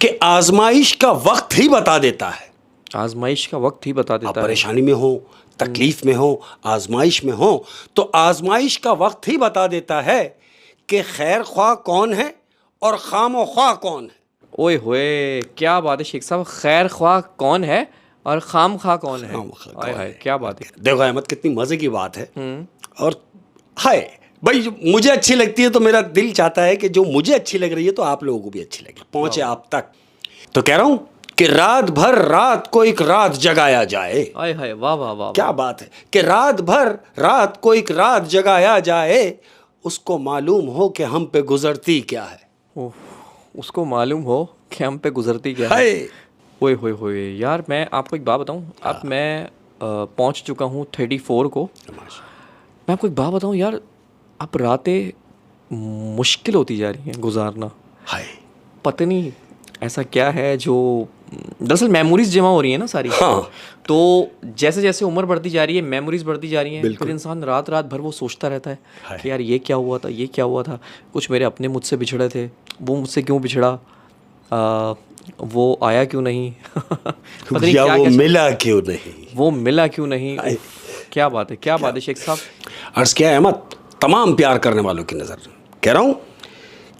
कि आजमाइश का वक्त ही बता देता है। आजमाइश का वक्त ही बता आप देता है। परेशानी में हो, तकलीफ में हो, आजमाइश में हो, तो आजमाइश का वक्त ही बता देता है कि खैर ख्वाह कौन है और खामो ख्वाह कौन है। ओए होए, क्या बात है शेख साहब, खैर ख्वाह कौन है और खाम खा कौन है। खामख्वाह कौन हाय हाय, है। क्या बात है। देखो अहमद, कितनी मजे की बात है। और हाय भाई, जो मुझे अच्छी लगती है तो मेरा दिल चाहता है कि जो मुझे अच्छी लग रही है तो आप लोगों को भी अच्छी लगे, पहुंचे आप तक। तो कह रहा हूं कि रात भर रात को एक रात जगाया जाए। हाय हाय, वाह वाह वाह। क्या बात है कि रात भर रात को एक रात जगाया जाए, उसको मालूम हो कि हम पे गुजरती क्या है। ओह, उसको मालूम हो कि हम पे गुजरती क्या है। हाय ओए होए होए यार, मैं आपको एक बात बताऊं। अब मैं पहुंच चुका हूं 34 को। मैं आपको एक बात बताऊं यार, अब रातें मुश्किल होती जा रही हैं गुजारना। हाय पता नहीं ऐसा क्या है जो, दरअसल मेमोरीज जमा हो रही है ना सारी। हाँ। तो जैसे जैसे उम्र बढ़ती जा रही है, मेमोरीज बढ़ती जा रही हैं, बिल्कुल। फिर इंसान रात रात भर वो सोचता रहता है हाय। कि यार ये क्या हुआ था, ये क्या हुआ था। कुछ मेरे अपने मुझसे बिछड़े थे, वो मुझसे क्यों बिछड़ा, वो आया क्यों नहीं पता नहीं या क्या वो क्या मिला क्यों नहीं। वो मिला क्यों नहीं। हाय। उफ, क्या बात है, क्या बात है शेख साहब। अर्ज किया है अहमद, तमाम प्यार करने वालों की नजर कह रहा हूं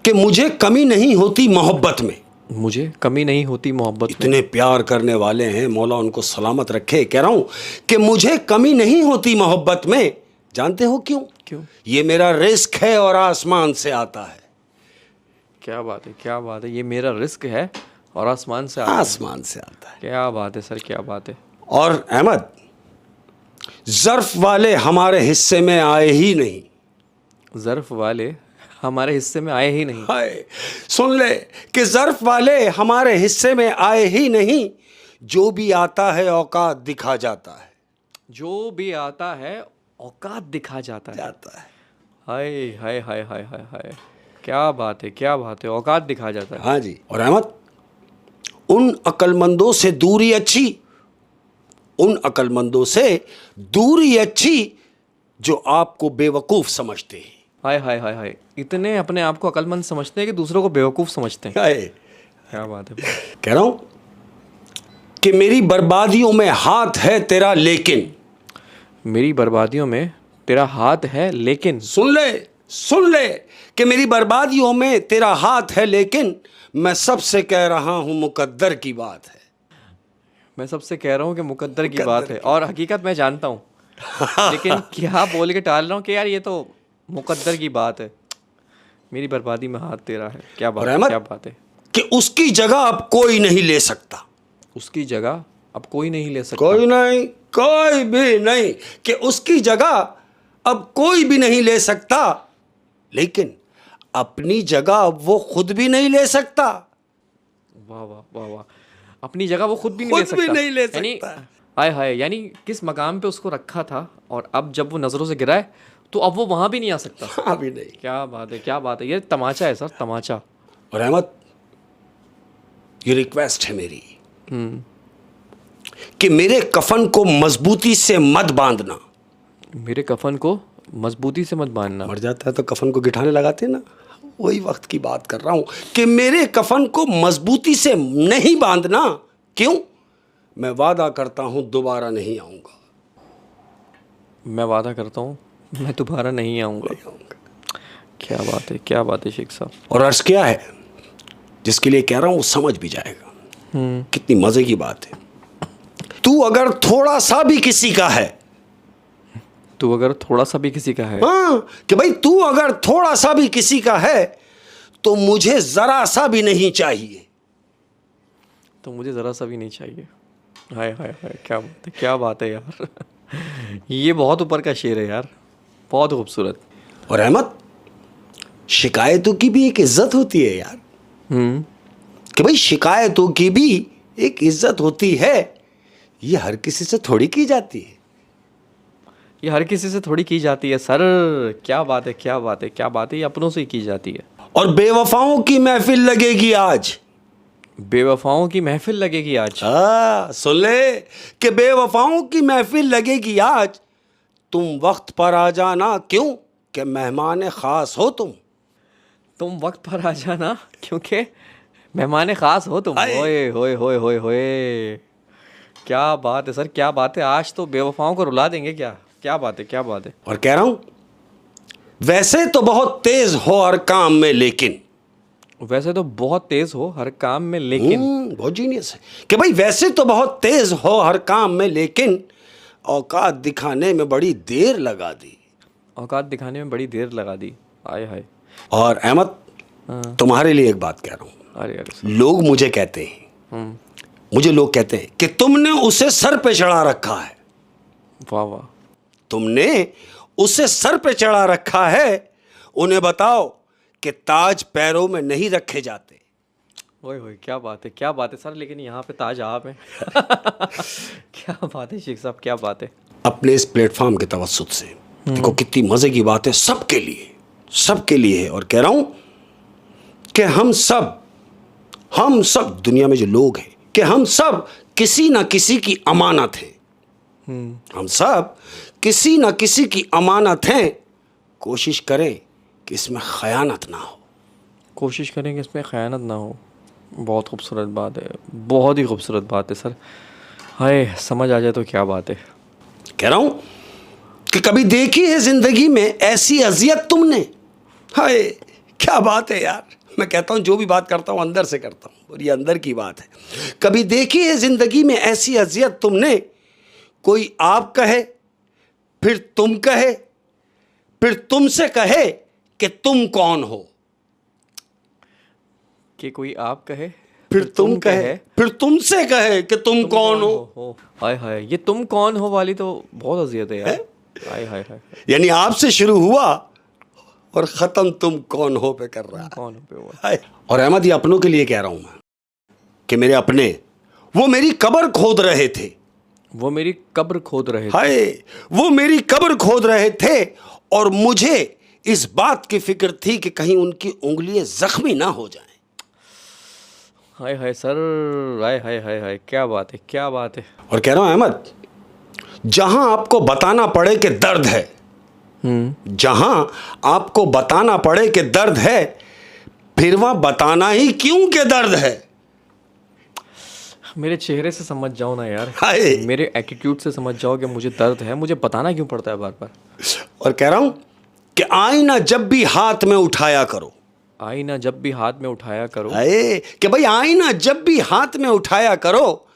कि मुझे कमी नहीं होती मोहब्बत में। मुझे कमी नहीं होती मोहब्बत में। इतने प्यार करने वाले हैं, मौला उनको सलामत रखे। कह रहा हूं कि मुझे कमी नहीं होती मोहब्बत में। जानते हो क्यों? क्यों? ये मेरा रिस्क है और आसमान से आता है। क्या बात है, क्या बात है, ये मेरा रिस्क है और आसमान से आता है। आसमान से आता है। क्या बात है सर, क्या बात है। और अहमद, ज़र्फ वाले हमारे हिस्से में आए ही नहीं। ज़र्फ वाले हमारे हिस्से में आए ही नहीं। हाय, सुन ले कि ज़र्फ वाले हमारे हिस्से में आए ही नहीं। जो भी आता है औकात दिखा जाता है। जो भी आता है औकात दिखा जाता है। हाय हाय हाय हाय हाय हाय, क्या बात है, क्या बात है, औकात दिखा जाता है। हाँ जी। और अहमद, उन अक्लमंदों से दूरी अच्छी, उन अक्लमंदों से दूरी अच्छी जो आपको बेवकूफ़ समझते हैं। हाय हाय हाय हाय, इतने अपने आप को अक्लमंद समझते हैं कि दूसरों को बेवकूफ़ समझते हैं। हाय, क्या बात है। कह रहा हूं कि मेरी बर्बादियों में हाथ है तेरा, लेकिन मेरी बर्बादियों में तेरा हाथ है लेकिन। सुन ले कि मेरी बर्बादियों में तेरा हाथ है, लेकिन मैं सबसे कह रहा हूं मुकद्दर की बात है। मैं सबसे कह रहा हूँ कि मुकद्दर की बात है, और हकीकत मैं जानता हूँ लेकिन क्या बोल के टाल रहा हूँ कि यार ये तो मुकद्दर की बात है। मेरी बर्बादी में हाथ तेरा है। क्या बात और है, अहमद, क्या बात है। कि उसकी जगह अब कोई नहीं ले सकता। उसकी जगह अब कोई नहीं ले सकता। कोई नहीं, कोई भी नहीं, कि उसकी जगह अब कोई भी नहीं ले सकता, लेकिन अपनी जगह अब वो खुद भी नहीं ले सकता। वाह वाह वाह वाह, अपनी जगह वो खुद भी नहीं ले खुद भी सकता। नहीं ले यानी सकता। हाय हाय, यानी किस मकाम पे उसको रखा था और अब जब वो नज़रों से गिरा है तो अब वो वहाँ भी नहीं आ सकता। अभी नहीं। क्या बात है, क्या बात है, ये तमाचा है सर, तमाचा। और अहमद, ये रिक्वेस्ट है मेरी कि मेरे कफन को मजबूती से मत बांधना। मेरे कफन को मजबूती से मत बांधना। मर जाता है तो कफन को गिठाने लगाते ना, वही वक्त की बात कर रहा हूं कि मेरे कफन को मजबूती से नहीं बांधना। क्यों? मैं वादा करता हूं दोबारा नहीं आऊंगा। मैं वादा करता हूँ मैं दोबारा नहीं आऊँगा। क्या बात है, क्या बात है शेख साहब। और अर्ज क्या है, जिसके लिए कह रहा हूं वो समझ भी जाएगा। कितनी मजे की बात है। तू अगर थोड़ा सा भी किसी का है, तू अगर थोड़ा सा भी किसी का है। हाँ, कि भाई तू अगर थोड़ा सा भी किसी का है तो मुझे जरा सा भी नहीं चाहिए। तो मुझे ज़रा सा भी नहीं चाहिए। हाय हाय हाय, क्या बात है, क्या बात है यार ये बहुत ऊपर का शेर है यार, बहुत खूबसूरत। और अहमद, शिकायतों की भी एक इज्जत होती है यार। कि भाई शिकायतों की भी एक इज्जत होती है। ये हर किसी से थोड़ी की जाती है। ये हर किसी से थोड़ी की जाती है सर। क्या बात है, क्या बात है, क्या बात है, ये अपनों से ही की जाती है। और बेवफाओं की महफिल लगेगी आज। बेवफाओं की महफिल लगेगी आज। सुन ले कि बेवफाओं की महफिल लगेगी आज। तुम वक्त पर आ जाना, क्यों कि मेहमान खास हो तुम। तुम वक्त पर आ जाना क्योंकि मेहमान खास हो तुम। हाय। ओए होए होए होए होए, क्या बात है सर, क्या बात है। आज तो बेवफाओं को रुला देंगे। क्या क्या बात है, क्या बात है। और कह रहा हूं, वैसे तो बहुत तेज हो हर काम में, लेकिन वैसे तो बहुत तेज हो हर काम में, लेकिन बहुत जीनियस है कि भाई वैसे तो बहुत तेज हो हर काम में, लेकिन औकात दिखाने में बड़ी देर लगा दी। औकात दिखाने में बड़ी देर लगा दी। आय हाय। और अहमद, तुम्हारे लिए एक बात कह रहा हूं। अरे अरे सर। लोग मुझे कहते हैं, मुझे लोग कहते हैं कि तुमने उसे सर पे चढ़ा रखा है। वाह वाह। तुमने उसे सर पे चढ़ा रखा है। उन्हें बताओ कि ताज पैरों में नहीं रखे जाते। ओए होए, क्या बात है, क्या बात है सर। लेकिन यहाँ पे ताज आप हैं। क्या बात है शेख साहब, क्या बात है। अपने इस प्लेटफॉर्म के तवज्जुद से देखो कितनी मजे की बात है, सबके लिए, सबके लिए है। और कह रहा हूं कि हम सब दुनिया में जो लोग हैं, कि हम सब किसी ना किसी की अमानत हैं। हम सब किसी ना किसी की अमानत हैं। कोशिश करें कि इसमें खयानत ना हो। कोशिश करें कि इसमें खयानत ना हो। बहुत खूबसूरत बात है, बहुत ही खूबसूरत बात है सर। हाय, समझ आ जाए तो क्या बात है। कह रहा हूं कि कभी देखी है जिंदगी में ऐसी अजियत तुमने। हाय, क्या बात है यार। मैं कहता हूं जो भी बात करता हूं अंदर से करता हूं, और ये अंदर की बात है। कभी देखी है जिंदगी में ऐसी अजियत तुमने, कोई आप कहे, फिर तुम कहे, फिर तुमसे कहे कि तुम कौन हो, कि कोई आप कहे, फिर तुम कहे, फिर तुमसे कहे कि तुम कौन हो। हाय हाय, ये तुम कौन हो वाली तो बहुत अजियत है यार। हाय हाय हाय। यानी आपसे शुरू हुआ और खत्म तुम कौन हो पे कर रहा है। कौन हो पे हुआ। हाय। और अहमद, ये अपनों के लिए कह रहा हूं मैं कि मेरे अपने वो मेरी कब्र खोद रहे थे। वो मेरी कब्र खोद रहे थे। हाय, वो मेरी कब्र खोद रहे थे, और मुझे इस बात की फिक्र थी कि कहीं उनकी उंगलियां जख्मी ना हो जाएं। हाय हाय सर, हाय हाय हाय हाय, क्या बात है, क्या बात है। और कह रहा हूं अहमद, जहां आपको बताना पड़े कि दर्द है, जहां आपको बताना पड़े कि दर्द है, फिर वहां बताना ही क्यों कि दर्द है। मेरे चेहरे से समझ जाओ ना यार, हाय। मेरे एटीट्यूड से समझ जाओ कि मुझे दर्द है, मुझे बताना क्यों पड़ता है बार बार। और कह रहा हूं कि आईना जब भी हाथ में उठाया करो। आईना जब भी हाथ में उठाया करो। अरे कि भाई आईना जब भी हाथ में उठाया करो,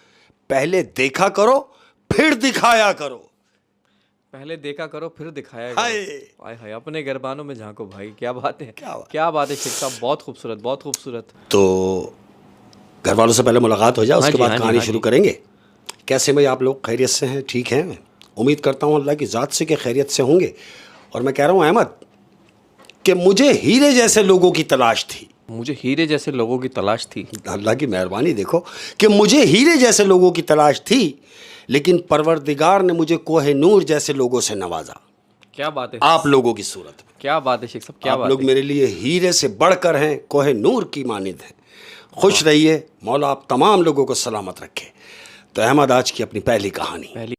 पहले देखा करो फिर दिखाया करो। पहले देखा करो फिर दिखाया हाय। करो। हाय हाय, अपने गरबानों में झांको भाई, क्या बात है, क्या बात। क्या बात है शेख साहब, बहुत खूबसूरत, बहुत खूबसूरत। तो घर वालों से पहले मुलाकात हो जाए, उसके जी, बाद हाँ जी, कहानी हाँ शुरू जी। करेंगे। कैसे भाई आप लोग खैरियत से हैं, ठीक हैं? उम्मीद करता हूँ अल्लाह की ज़ात से कि खैरियत से होंगे। और मैं कह रहा हूँ अहमद कि मुझे हीरे जैसे लोगों की तलाश थी। मुझे हीरे जैसे लोगों की तलाश थी। अल्लाह की मेहरबानी देखो कि मुझे हीरे जैसे लोगों की तलाश थी, लेकिन परवरदिगार ने मुझे कोहे नूर जैसे लोगों से नवाजा। क्या बात है, आप लोगों की सूरत में। क्या बात है शेख साहब, क्या आप बात लोग है। मेरे लिए हीरे से बढ़कर हैं, कोहे नूर की मानिंद हैं। खुश रहिए, मौला आप तमाम लोगों को सलामत रखे। तो अहमद, आज की अपनी पहली कहानी। पहली